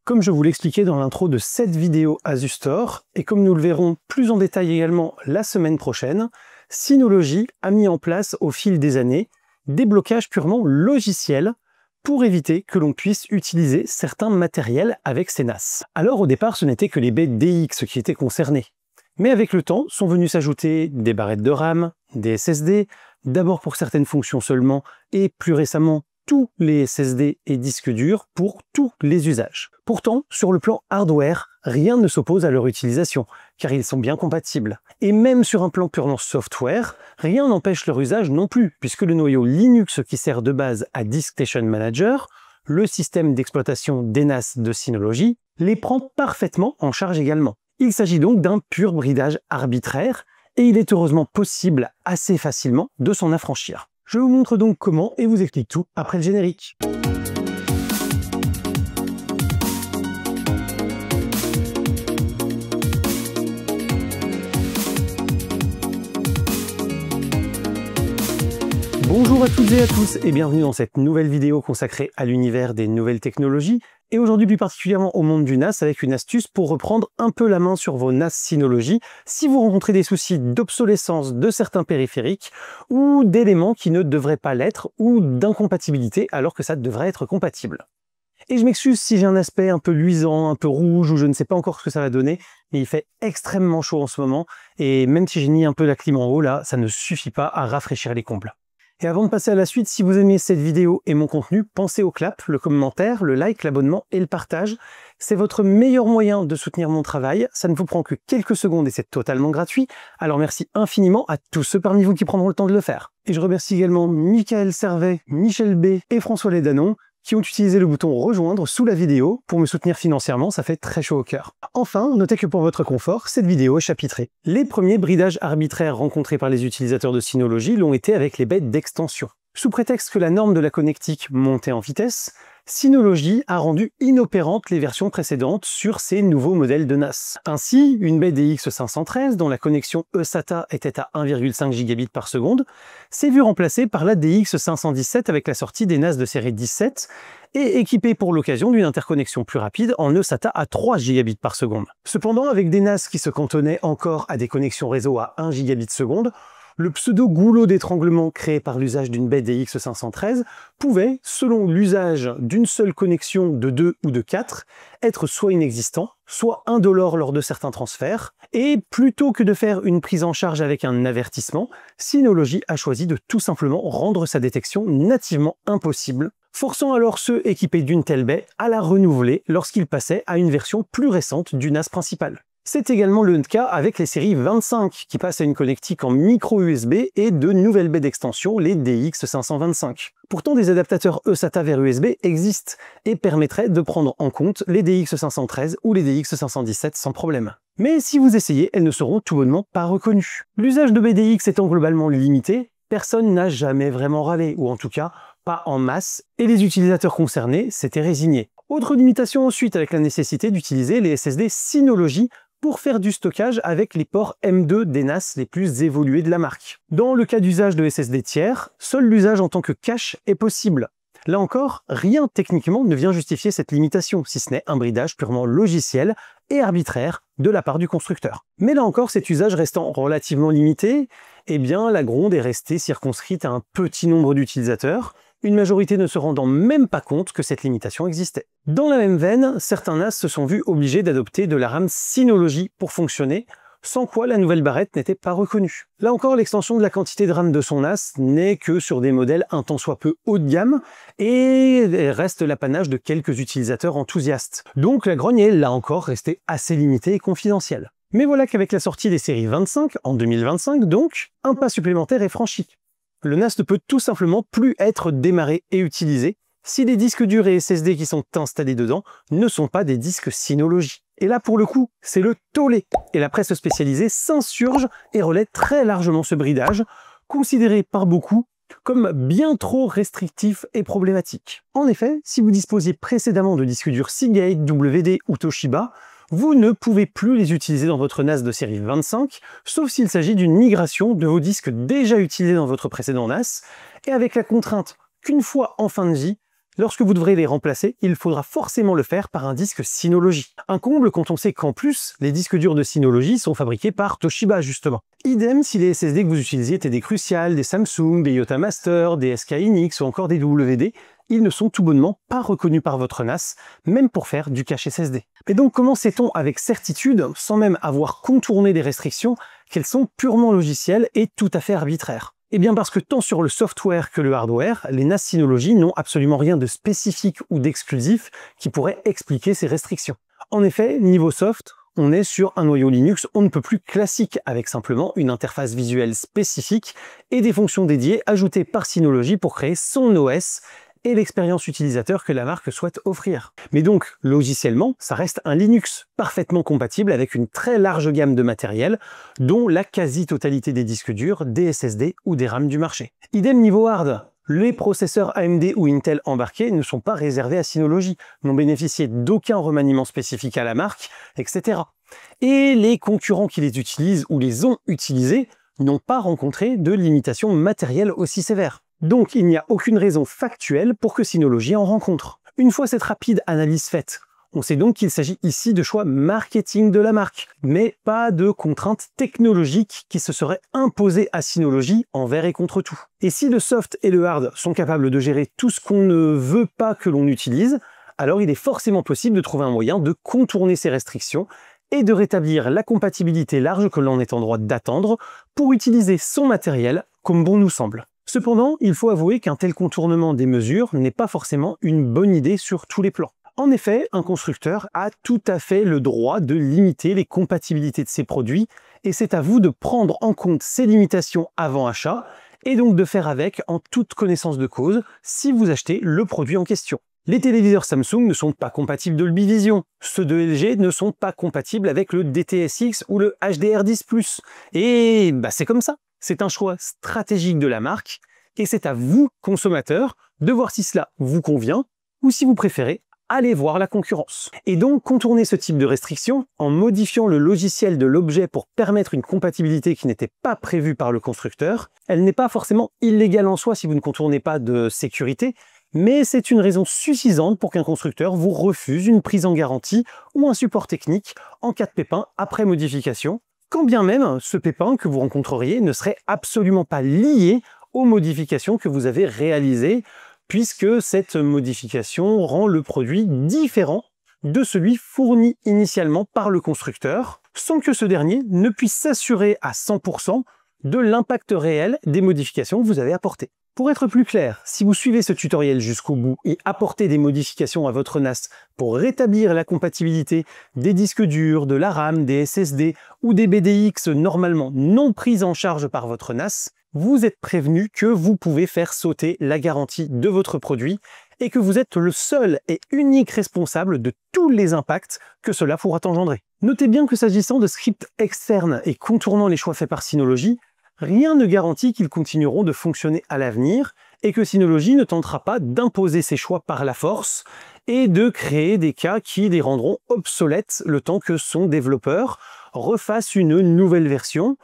Comme je vous l'expliquais dans l'intro de cette vidéo Asus Store, et comme nous le verrons plus en détail également la semaine prochaine, Synology a mis en place au fil des années des blocages purement logiciels pour éviter que l'on puisse utiliser certains matériels avec ces NAS. Alors au départ, ce n'était que les baies DX qui étaient concernées. Mais avec le temps, sont venus s'ajouter des barrettes de RAM, des SSD, d'abord pour certaines fonctions seulement, et plus récemment, tous les SSD et disques durs pour tous les usages. Pourtant, sur le plan hardware, rien ne s'oppose à leur utilisation, car ils sont bien compatibles. Et même sur un plan purement software, rien n'empêche leur usage non plus, puisque le noyau Linux qui sert de base à DiskStation Manager, le système d'exploitation des NAS de Synology, les prend parfaitement en charge également. Il s'agit donc d'un pur bridage arbitraire, et il est heureusement possible assez facilement de s'en affranchir. Je vous montre donc comment et vous explique tout après le générique. Bonjour à toutes et à tous et bienvenue dans cette nouvelle vidéo consacrée à l'univers des nouvelles technologies et aujourd'hui plus particulièrement au monde du NAS avec une astuce pour reprendre un peu la main sur vos NAS Synology si vous rencontrez des soucis d'obsolescence de certains périphériques ou d'éléments qui ne devraient pas l'être ou d'incompatibilité alors que ça devrait être compatible. Et je m'excuse si j'ai un aspect un peu luisant, un peu rouge ou je ne sais pas encore ce que ça va donner, mais il fait extrêmement chaud en ce moment et même si j'ai mis un peu la clim en haut là, ça ne suffit pas à rafraîchir les combles. Et avant de passer à la suite, si vous aimez cette vidéo et mon contenu, pensez au clap, le commentaire, le like, l'abonnement et le partage. C'est votre meilleur moyen de soutenir mon travail. Ça ne vous prend que quelques secondes et c'est totalement gratuit. Alors merci infiniment à tous ceux parmi vous qui prendront le temps de le faire. Et je remercie également Michael Servet, Michel B et François Lédanon qui ont utilisé le bouton rejoindre sous la vidéo pour me soutenir financièrement, ça fait très chaud au cœur. Enfin, notez que pour votre confort, cette vidéo est chapitrée. Les premiers bridages arbitraires rencontrés par les utilisateurs de Synology l'ont été avec les baies d'extension. Sous prétexte que la norme de la connectique montait en vitesse, Synology a rendu inopérantes les versions précédentes sur ces nouveaux modèles de NAS. Ainsi, une baie DX513 dont la connexion eSATA était à 1,5 gigabits par seconde s'est vue remplacée par la DX517 avec la sortie des NAS de série 17 et équipée pour l'occasion d'une interconnexion plus rapide en eSATA à 3 gigabits par seconde. Cependant, avec des NAS qui se cantonnaient encore à des connexions réseau à 1 gigabit seconde, le pseudo-goulot d'étranglement créé par l'usage d'une baie DX513 pouvait, selon l'usage d'une seule connexion de 2 ou de 4, être soit inexistant, soit indolore lors de certains transferts, et plutôt que de faire une prise en charge avec un avertissement, Synology a choisi de tout simplement rendre sa détection nativement impossible, forçant alors ceux équipés d'une telle baie à la renouveler lorsqu'ils passaient à une version plus récente du NAS principal. C'est également le cas avec les séries 25 qui passent à une connectique en micro USB et de nouvelles baies d'extension, les DX525. Pourtant, des adaptateurs eSATA vers USB existent et permettraient de prendre en compte les DX513 ou les DX517 sans problème. Mais si vous essayez, elles ne seront tout bonnement pas reconnues. L'usage de BDX étant globalement limité, personne n'a jamais vraiment râlé, ou en tout cas pas en masse, et les utilisateurs concernés s'étaient résignés. Autre limitation ensuite avec la nécessité d'utiliser les SSD Synology pour faire du stockage avec les ports M2 des NAS les plus évolués de la marque. Dans le cas d'usage de SSD tiers, seul l'usage en tant que cache est possible. Là encore, rien techniquement ne vient justifier cette limitation, si ce n'est un bridage purement logiciel et arbitraire de la part du constructeur. Mais là encore, cet usage restant relativement limité, eh bien la gronde est restée circonscrite à un petit nombre d'utilisateurs, une majorité ne se rendant même pas compte que cette limitation existait. Dans la même veine, certains NAS se sont vus obligés d'adopter de la RAM Synology pour fonctionner, sans quoi la nouvelle barrette n'était pas reconnue. Là encore, l'extension de la quantité de RAM de son NAS n'est que sur des modèles un tant soit peu haut de gamme et reste l'apanage de quelques utilisateurs enthousiastes. Donc la grogne est là encore restée assez limitée et confidentielle. Mais voilà qu'avec la sortie des séries 25, en 2025 donc, un pas supplémentaire est franchi. Le NAS ne peut tout simplement plus être démarré et utilisé si les disques durs et SSD qui sont installés dedans ne sont pas des disques Synology. Et là, pour le coup, c'est le tollé. Et la presse spécialisée s'insurge et relaie très largement ce bridage, considéré par beaucoup comme bien trop restrictif et problématique. En effet, si vous disposiez précédemment de disques durs Seagate, WD ou Toshiba, vous ne pouvez plus les utiliser dans votre NAS de série 25, sauf s'il s'agit d'une migration de vos disques déjà utilisés dans votre précédent NAS, et avec la contrainte qu'une fois en fin de vie, Lorsque vous devrez les remplacer, il faudra forcément le faire par un disque Synology. Un comble quand on sait qu'en plus, les disques durs de Synology sont fabriqués par Toshiba justement. Idem si les SSD que vous utilisiez étaient des Crucial, des Samsung, des Yota Master, des SK Hynix ou encore des WD, ils ne sont tout bonnement pas reconnus par votre NAS, même pour faire du cache SSD. Mais donc comment sait-on avec certitude, sans même avoir contourné des restrictions, qu'elles sont purement logicielles et tout à fait arbitraires? Eh bien parce que tant sur le software que le hardware, les NAS Synology n'ont absolument rien de spécifique ou d'exclusif qui pourrait expliquer ces restrictions. En effet, niveau soft, on est sur un noyau Linux on ne peut plus classique, avec simplement une interface visuelle spécifique et des fonctions dédiées ajoutées par Synology pour créer son OS et l'expérience utilisateur que la marque souhaite offrir. Mais donc, logiciellement, ça reste un Linux parfaitement compatible avec une très large gamme de matériel, dont la quasi-totalité des disques durs, des SSD ou des RAM du marché. Idem niveau hard. Les processeurs AMD ou Intel embarqués ne sont pas réservés à Synology, n'ont bénéficié d'aucun remaniement spécifique à la marque, etc. Et les concurrents qui les utilisent ou les ont utilisés n'ont pas rencontré de limitations matérielles aussi sévères. Donc il n'y a aucune raison factuelle pour que Synology en rencontre. Une fois cette rapide analyse faite, on sait donc qu'il s'agit ici de choix marketing de la marque, mais pas de contraintes technologiques qui se seraient imposées à Synology envers et contre tout. Et si le soft et le hard sont capables de gérer tout ce qu'on ne veut pas que l'on utilise, alors il est forcément possible de trouver un moyen de contourner ces restrictions et de rétablir la compatibilité large que l'on est en droit d'attendre pour utiliser son matériel comme bon nous semble. Cependant, il faut avouer qu'un tel contournement des mesures n'est pas forcément une bonne idée sur tous les plans. En effet, un constructeur a tout à fait le droit de limiter les compatibilités de ses produits et c'est à vous de prendre en compte ces limitations avant achat et donc de faire avec en toute connaissance de cause si vous achetez le produit en question. Les téléviseurs Samsung ne sont pas compatibles Dolby Vision, ceux de LG ne sont pas compatibles avec le DTS:X ou le HDR10+. Et c'est comme ça. C'est un choix stratégique de la marque et c'est à vous, consommateurs, de voir si cela vous convient ou si vous préférez aller voir la concurrence. Et donc contourner ce type de restriction en modifiant le logiciel de l'objet pour permettre une compatibilité qui n'était pas prévue par le constructeur, elle n'est pas forcément illégale en soi si vous ne contournez pas de sécurité, mais c'est une raison suffisante pour qu'un constructeur vous refuse une prise en garantie ou un support technique en cas de pépin après modification, quand bien même ce pépin que vous rencontreriez ne serait absolument pas lié aux modifications que vous avez réalisées, puisque cette modification rend le produit différent de celui fourni initialement par le constructeur, sans que ce dernier ne puisse s'assurer à 100% de l'impact réel des modifications que vous avez apportées. Pour être plus clair, si vous suivez ce tutoriel jusqu'au bout et apportez des modifications à votre NAS pour rétablir la compatibilité des disques durs, de la RAM, des SSD ou des BDX normalement non pris en charge par votre NAS, vous êtes prévenu que vous pouvez faire sauter la garantie de votre produit et que vous êtes le seul et unique responsable de tous les impacts que cela pourra engendrer. Notez bien que s'agissant de scripts externes et contournant les choix faits par Synology, rien ne garantit qu'ils continueront de fonctionner à l'avenir et que Synology ne tentera pas d'imposer ses choix par la force et de créer des cas qui les rendront obsolètes le temps que son développeur refasse une nouvelle version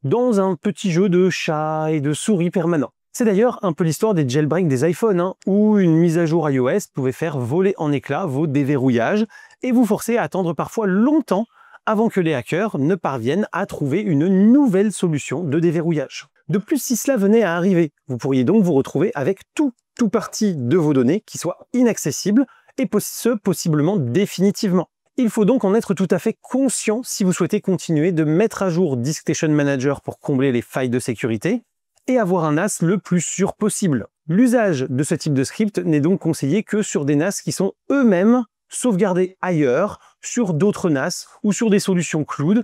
dans un petit jeu de chat et de souris permanent. C'est d'ailleurs un peu l'histoire des jailbreaks des iPhones, où une mise à jour iOS pouvait faire voler en éclats vos déverrouillages et vous forcer à attendre parfois longtemps avant que les hackers ne parviennent à trouver une nouvelle solution de déverrouillage. De plus, si cela venait à arriver, vous pourriez donc vous retrouver avec tout partie de vos données qui soit inaccessible et ce possiblement définitivement. Il faut donc en être tout à fait conscient si vous souhaitez continuer de mettre à jour DiskStation Manager pour combler les failles de sécurité et avoir un NAS le plus sûr possible. L'usage de ce type de script n'est donc conseillé que sur des NAS qui sont eux-mêmes sauvegardés ailleurs, sur d'autres NAS ou sur des solutions cloud,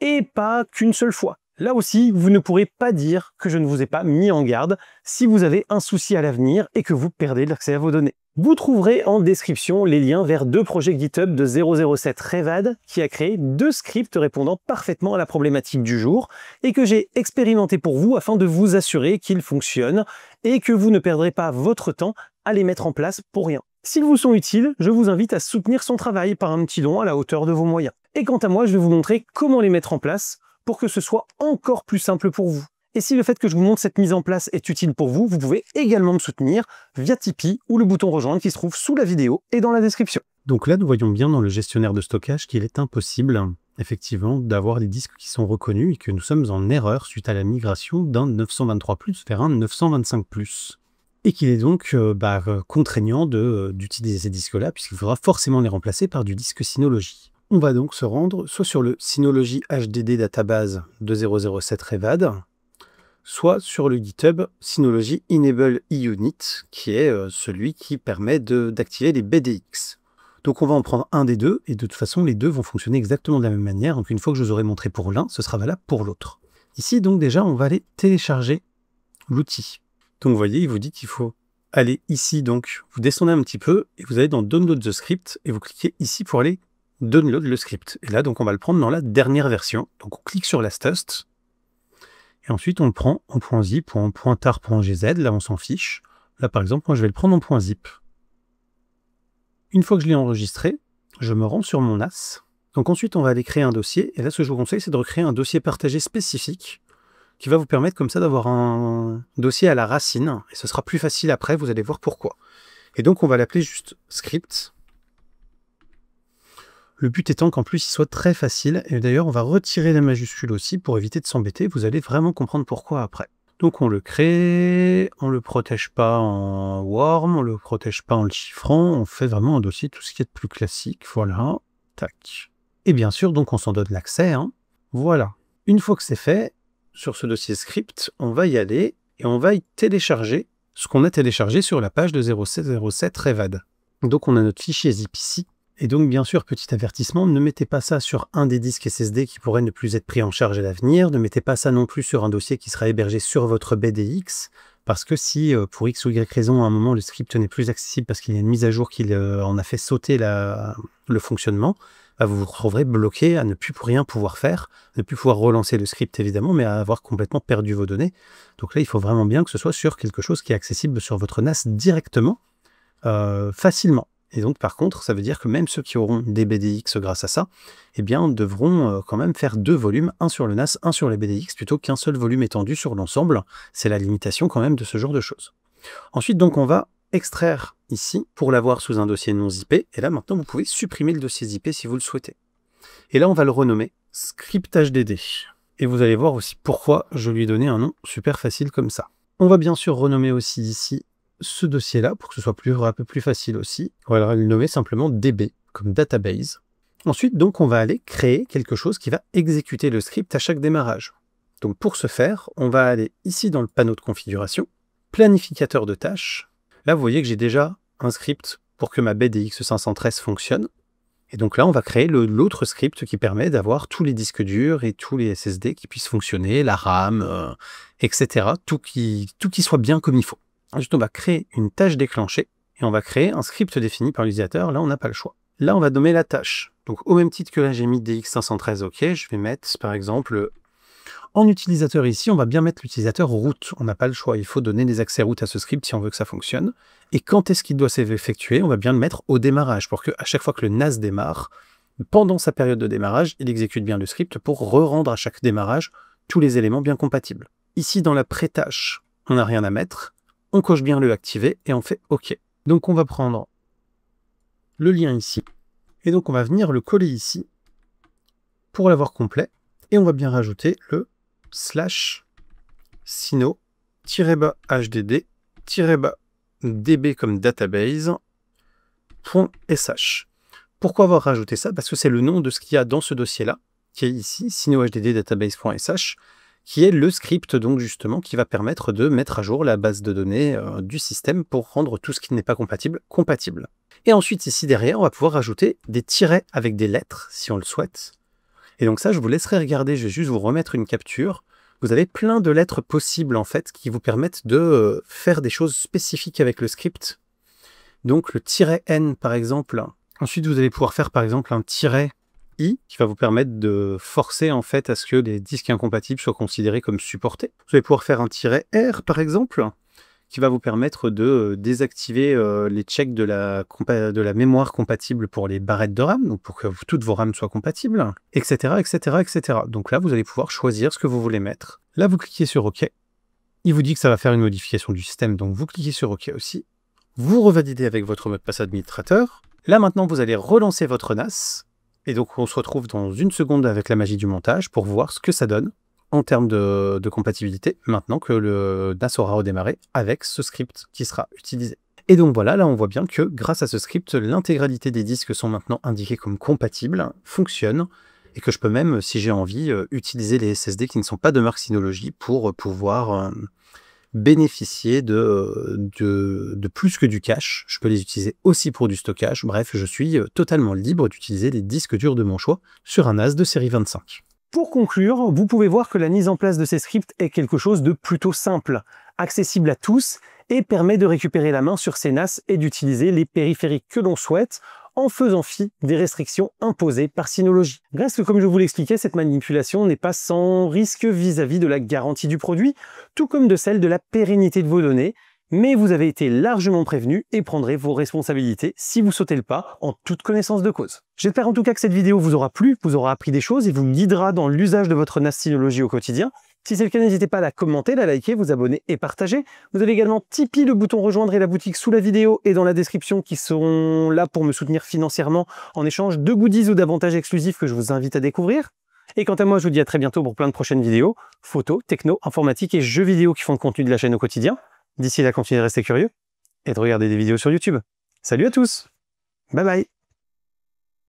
et pas qu'une seule fois. Là aussi, vous ne pourrez pas dire que je ne vous ai pas mis en garde si vous avez un souci à l'avenir et que vous perdez l'accès à vos données. Vous trouverez en description les liens vers 2 projets GitHub de 007 Revad qui a créé 2 scripts répondant parfaitement à la problématique du jour et que j'ai expérimenté pour vous afin de vous assurer qu'ils fonctionnent et que vous ne perdrez pas votre temps à les mettre en place pour rien. S'ils vous sont utiles, je vous invite à soutenir son travail par un petit don à la hauteur de vos moyens. Et quant à moi, je vais vous montrer comment les mettre en place pour que ce soit encore plus simple pour vous. Et si le fait que je vous montre cette mise en place est utile pour vous, vous pouvez également me soutenir via Tipeee ou le bouton rejoindre qui se trouve sous la vidéo et dans la description. Donc là, nous voyons bien dans le gestionnaire de stockage qu'il est impossible, effectivement, d'avoir les disques qui sont reconnus et que nous sommes en erreur suite à la migration d'un 923+ vers un 925+. Et qu'il est donc contraignant d'utiliser ces disques-là, puisqu'il faudra forcément les remplacer par du disque Synology. On va donc se rendre soit sur le Synology HDD Database 2007 Revad, soit sur le GitHub Synology Enable eUnit, qui est celui qui permet d'activer les BDX. Donc on va en prendre un des deux, et de toute façon les deux vont fonctionner exactement de la même manière, donc une fois que je vous aurai montré pour l'un, ce sera valable pour l'autre. Ici donc déjà on va aller télécharger l'outil. Donc vous voyez, il vous dit qu'il faut aller ici, donc vous descendez un petit peu, et vous allez dans Download the script, et vous cliquez ici pour aller download le script. Et là donc on va le prendre dans la dernière version, donc on clique sur lastust, et ensuite on le prend en .zip ou en .tar.gz, là on s'en fiche. Là par exemple, moi je vais le prendre en .zip. Une fois que je l'ai enregistré, je me rends sur mon NAS. Donc ensuite, on va aller créer un dossier. Et là, ce que je vous conseille, c'est de recréer un dossier partagé spécifique qui va vous permettre comme ça d'avoir un dossier à la racine. Et ce sera plus facile après, vous allez voir pourquoi. Et donc, on va l'appeler juste script. Le but étant qu'en plus, il soit très facile. Et d'ailleurs, on va retirer les majuscules aussi pour éviter de s'embêter. Vous allez vraiment comprendre pourquoi après. Donc on le crée, on le protège pas en worm, on le protège pas en le chiffrant, on fait vraiment un dossier tout ce qui est de plus classique, voilà, tac. Et bien sûr, donc on s'en donne l'accès, hein. Voilà. Une fois que c'est fait, sur ce dossier script, on va y aller et on va y télécharger ce qu'on a téléchargé sur la page de 0707 Revad. Donc on a notre fichier zip ici. Et donc, bien sûr, petit avertissement, ne mettez pas ça sur un des disques SSD qui pourrait ne plus être pris en charge à l'avenir. Ne mettez pas ça non plus sur un dossier qui sera hébergé sur votre BDX. Parce que si, pour X ou Y raison, à un moment, le script n'est plus accessible parce qu'il y a une mise à jour qui en a fait sauter le fonctionnement, vous vous retrouverez bloqué à ne plus rien pouvoir faire, ne plus pouvoir relancer le script évidemment, mais à avoir complètement perdu vos données. Donc là, il faut vraiment bien que ce soit sur quelque chose qui est accessible sur votre NAS directement, facilement. Et donc, par contre, ça veut dire que même ceux qui auront des BDX grâce à ça, eh bien, devront quand même faire 2 volumes, un sur le NAS, un sur les BDX, plutôt qu'un seul volume étendu sur l'ensemble. C'est la limitation quand même de ce genre de choses. Ensuite, donc, on va extraire ici pour l'avoir sous un dossier non zippé. Et là, maintenant, vous pouvez supprimer le dossier zippé si vous le souhaitez. Et là, on va le renommer script HDD. Et vous allez voir aussi pourquoi je lui ai donné un nom super facile comme ça. On va bien sûr renommer aussi ici ce dossier-là, pour que ce soit un peu plus facile aussi. On va le nommer simplement DB, comme database. Ensuite, donc, on va aller créer quelque chose qui va exécuter le script à chaque démarrage. Donc, pour ce faire, on va aller ici dans le panneau de configuration, planificateur de tâches. Là, vous voyez que j'ai déjà un script pour que ma BDX 513 fonctionne. Et donc là, on va créer l'autre script qui permet d'avoir tous les disques durs et tous les SSD qui puissent fonctionner, la RAM, etc. Tout qui soit bien comme il faut. Ensuite, on va créer une tâche déclenchée et on va créer un script défini par l'utilisateur. Là, on n'a pas le choix. Là, on va nommer la tâche. Donc, au même titre que là, j'ai mis DX513, OK, je vais mettre, par exemple, en utilisateur ici, on va bien mettre l'utilisateur root. On n'a pas le choix. Il faut donner des accès root à ce script si on veut que ça fonctionne. Et quand est-ce qu'il doit s'effectuer? On va bien le mettre au démarrage pour qu'à chaque fois que le NAS démarre, pendant sa période de démarrage, il exécute bien le script pour re-rendre à chaque démarrage tous les éléments bien compatibles. Ici, dans la pré-tâche, on n'a rien à mettre. On coche bien le activer et on fait OK. Donc on va prendre le lien ici. Et donc on va venir le coller ici pour l'avoir complet. Et on va bien rajouter le /sino-hdd-db comme database .sh. Pourquoi avoir rajouté ça? Parce que c'est le nom de ce qu'il y a dans ce dossier-là, qui est ici, sino-hdd-database.sh, qui est le script donc justement qui va permettre de mettre à jour la base de données du système pour rendre tout ce qui n'est pas compatible, compatible. Et ensuite ici derrière, on va pouvoir rajouter des tirets avec des lettres si on le souhaite. Et donc ça, je vous laisserai regarder, je vais juste vous remettre une capture. Vous avez plein de lettres possibles en fait qui vous permettent de faire des choses spécifiques avec le script. Donc le "-n" par exemple. Ensuite, vous allez pouvoir faire par exemple un "-i" qui va vous permettre de forcer en fait à ce que les disques incompatibles soient considérés comme supportés. Vous allez pouvoir faire un "-r" par exemple, qui va vous permettre de désactiver les checks de la mémoire compatible pour les barrettes de RAM, donc pour que toutes vos RAM soient compatibles, etc., etc., etc. Donc là, vous allez pouvoir choisir ce que vous voulez mettre. Là, vous cliquez sur OK. Il vous dit que ça va faire une modification du système, donc vous cliquez sur OK aussi. Vous revalidez avec votre mot de passe administrateur. Là, maintenant, vous allez relancer votre NAS. Et donc, on se retrouve dans une seconde avec la magie du montage pour voir ce que ça donne en termes de compatibilité, maintenant que le NAS aura redémarré avec ce script qui sera utilisé. Et donc voilà, là on voit bien que grâce à ce script, l'intégralité des disques sont maintenant indiqués comme compatibles, fonctionnent, et que je peux même, si j'ai envie, utiliser les SSD qui ne sont pas de marque Synology pour pouvoir bénéficier de plus que du cache. Je peux les utiliser aussi pour du stockage. Bref, je suis totalement libre d'utiliser les disques durs de mon choix sur un NAS de série 25. Pour conclure, vous pouvez voir que la mise en place de ces scripts est quelque chose de plutôt simple, accessible à tous et permet de récupérer la main sur ces NAS et d'utiliser les périphériques que l'on souhaite en faisant fi des restrictions imposées par Synology. Reste que, comme je vous l'expliquais, cette manipulation n'est pas sans risque vis-à-vis de la garantie du produit, tout comme de celle de la pérennité de vos données, mais vous avez été largement prévenu et prendrez vos responsabilités si vous sautez le pas en toute connaissance de cause. J'espère en tout cas que cette vidéo vous aura plu, vous aura appris des choses et vous guidera dans l'usage de votre NAS Synology au quotidien. Si c'est le cas, n'hésitez pas à la commenter, la liker, vous abonner et partager. Vous avez également Tipeee, le bouton rejoindre et la boutique sous la vidéo et dans la description qui seront là pour me soutenir financièrement en échange de goodies ou d'avantages exclusifs que je vous invite à découvrir. Et quant à moi, je vous dis à très bientôt pour plein de prochaines vidéos, photos, techno, informatique et jeux vidéo qui font le contenu de la chaîne au quotidien. D'ici là, continuez de rester curieux et de regarder des vidéos sur YouTube. Salut à tous! Bye bye!